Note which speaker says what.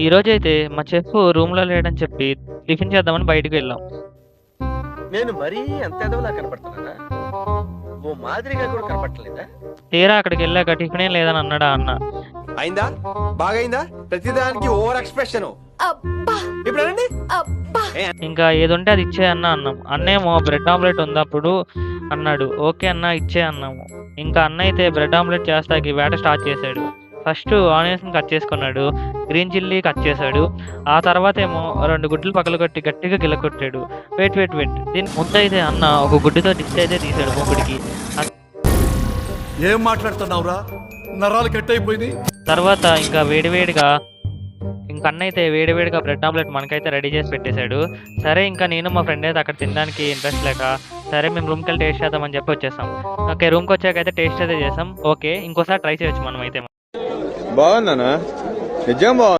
Speaker 1: ఈ రోజైతే మా చెఫ్ రూమ్‌లో లేడని చెప్పి టిఫిన్ చేద్దామని బయటికెళ్ళాం.
Speaker 2: నేను మరీ అంత ఎదవలా కనపడుతున్నానా? ఓ మాదిరిగా కూడా కనపడలేదా?
Speaker 1: తీరా అక్కడికెళ్ళాక టిఫినేం లేదని అన్నాడా అన్న.
Speaker 3: అయిందా? బాగైందా? ప్రతిదానికి ఓవర్ ఎక్స్‌ప్రెషన్. ఇప్పుడు అనండి.
Speaker 1: ఇంకా ఏదుంటే అది ఇచ్చేయి అన్న అన్నాం. అన్నేమో బ్రెడ్ ఆమ్లెట్ ఉందప్పుడు అన్నాడు. ఓకే అన్న ఇచ్చేయి అన్నాము. ఇంకా అన్న అయితే బ్రెడ్ ఆమ్లెట్ చేస్తాకి వేట స్టార్ట్ చేశాడు. ఫస్ట్ ఆనియన్స్‌ని కట్ చేసుకున్నాడు. గ్రీన్ చిల్లీ కట్ చేశాడు. ఆ తర్వాతేమో 2 గుడ్లు పగలగొట్టి గట్టిగా గిల్లకొట్టాడు. వెయిట్. దీనికి ముందైతే అన్న ఒక గుడ్డుతో దిష్టి అయితే తీశాడు మూకుడికి.
Speaker 4: ఏం మాట్లాడుతున్నావురా? నరాలు కట్ అయిపోయింది.
Speaker 1: తర్వాత ఇంకా వేడివేడిగా అన్నయితే వేడివేడిగా బ్రెడ్ ఆమ్లెట్ మనకైతే రెడీ చేసి పెట్టేశాడు. సరే ఇంకా నేను మా ఫ్రెండ్ అయితే అక్కడ తినడానికి ఇంట్రెస్ట్ లేక సరే మేము రూమ్‌కెళ్ళి టేస్ట్ చేద్దామని చెప్పి వచ్చేసాం. ఓకే రూమ్‌కొచ్చాకైతే టేస్ట్ అయితే చేసాం. ఓకే ఇంకోసారి ట్రై చేయొచ్చు మనమైతే.
Speaker 3: బాగుందనా? నిజం బాగుంది.